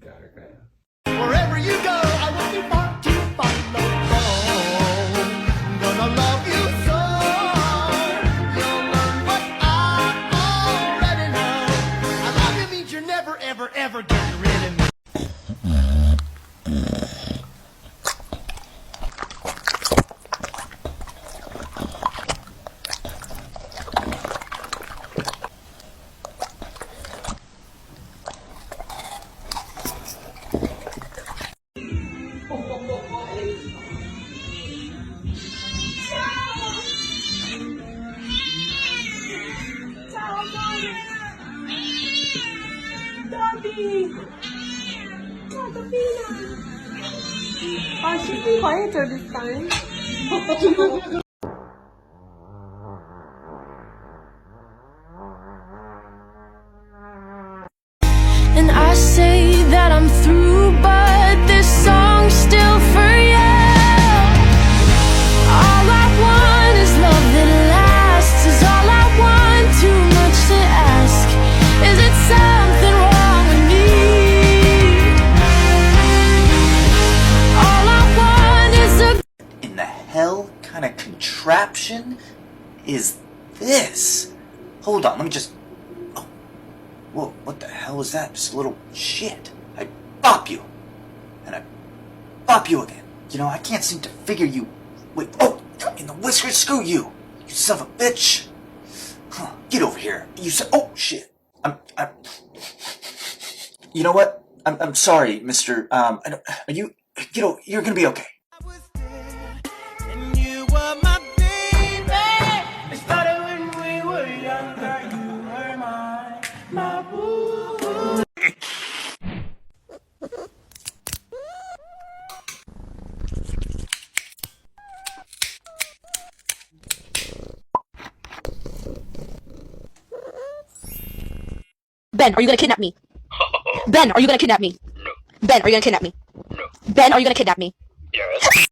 Wherever you go, I will be far to follow. I'm gonna love you so. You'll learn what I already know. I love you means you're never, ever, ever getting rid of me. I should be quieter this time. And I say that I'm through, but this song's still for you. All I want is love that lasts. Is all I want, too much to ask? Is it something wrong with me? All I want is a... In the hell kind of contraption is this? Hold on, let me just... Oh. Whoa, what the hell is that? Just a little shit. I bop you. And I bop you again. You know, I can't seem to figure you... Wait, oh, got me in the whiskers, screw you. You son of a bitch. Huh, get over here. You said... Oh, shit. I'm... You know what? I'm sorry, Mr. Are you... You know, you're gonna be okay. And you were my baby. It started when we were younger. You were my boo. Ben, are you gonna kidnap me? Ben, are you gonna kidnap me? No. Ben, are you gonna kidnap me? No. Ben, are you gonna kidnap me? Yes.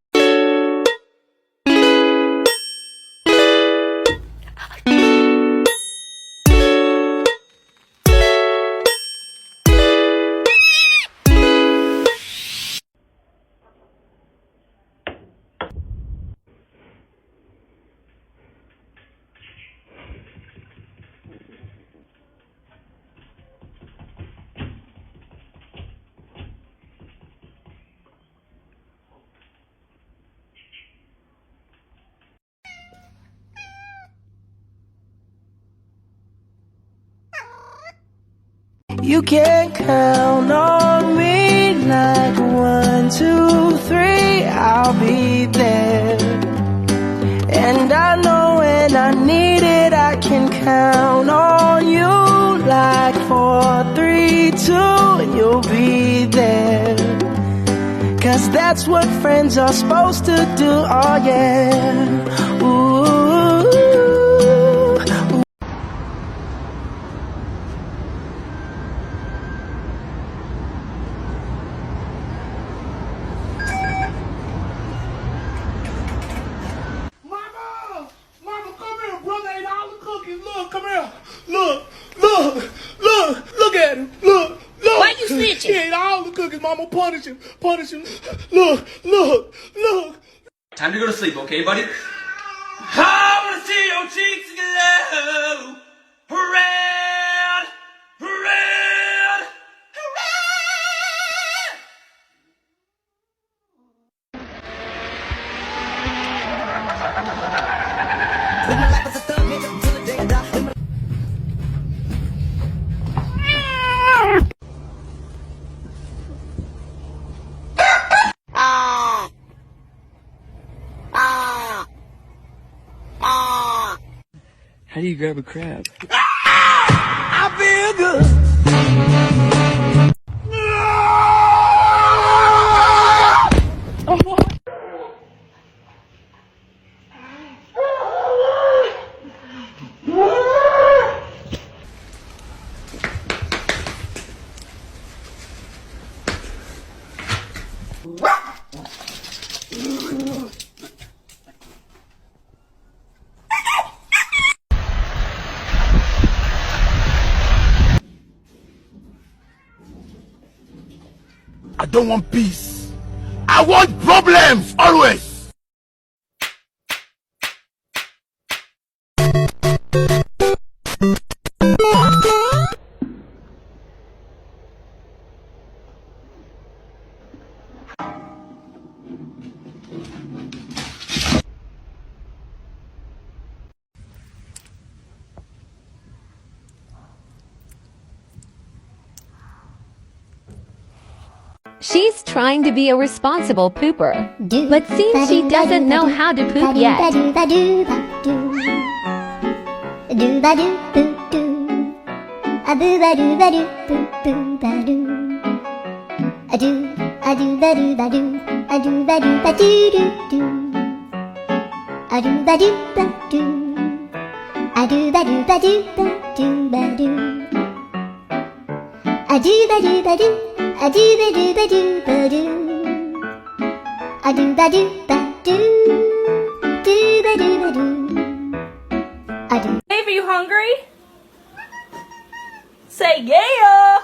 You can count on me like 1, 2, 3, I'll be there. And I know when I need it, I can count on you like 4, 3, 2, and you'll be there. 'Cause that's what friends are supposed to do, oh yeah. Ooh. Mama, come here. Brother ate all the cookies. Look, come here. Look at him. Look. Why you snitching? He ate all the cookies. Mama, punish him. Look. Time to go to sleep, okay, buddy? I wanna see your cheeks glow. Red, red, red. How do you grab a crab? I feel good. don't want peace. I want problems always. She's trying to be a responsible pooper, but seems she doesn't know how to poop yet. Dave, are you hungry? Say yeah!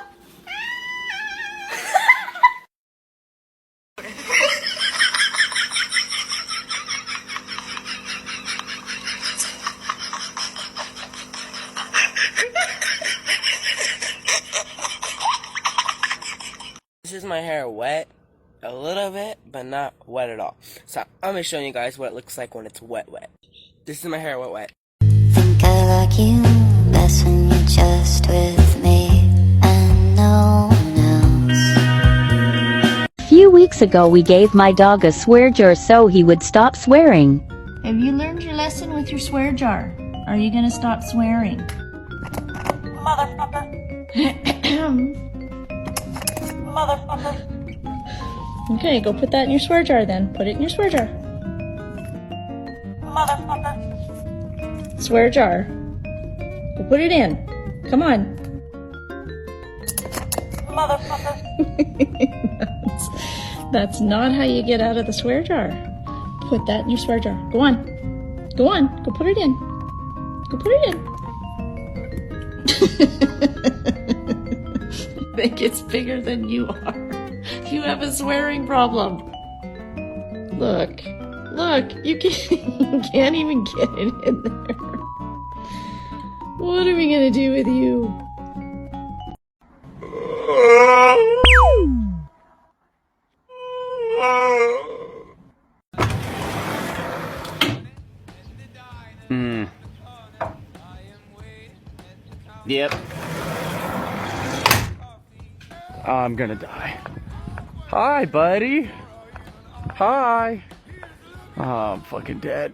This is my hair wet, a little bit, but not wet at all. So I'm gonna show you guys what it looks like when it's wet. This is my hair wet. Think I like you best when you're just with me and no one else. A few weeks ago we gave my dog a swear jar so he would stop swearing. Have you learned your lesson with your swear jar? Are you gonna stop swearing? Motherfucker. Motherfucker. Okay, go put that in your swear jar then. Put it in your swear jar. Motherfucker. Swear jar. Go put it in. Come on. Motherfucker. That's not how you get out of the swear jar. Put that in your swear jar. Go on. Go on. Go put it in. Go put it in. I think it's bigger than you are. You have a swearing problem. Look, you can't even get it in there. What are we gonna do with you? Yep. I'm gonna die. Hi, buddy. Hi. Oh, I'm fucking dead.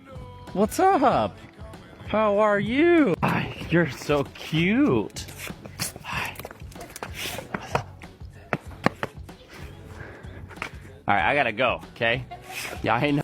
What's up? How are you? Hi, you're so cute. Hi. Alright, I gotta go, okay? Yeah, I know.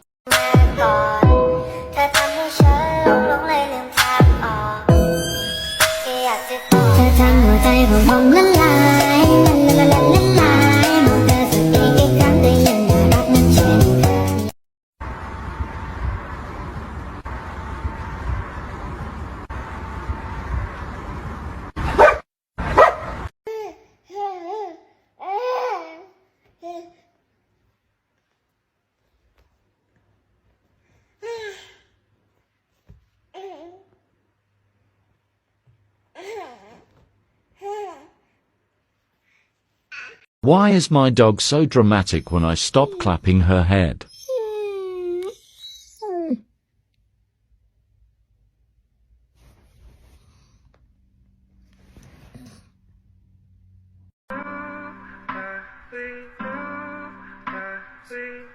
Why is my dog so dramatic when I stop clapping her head? See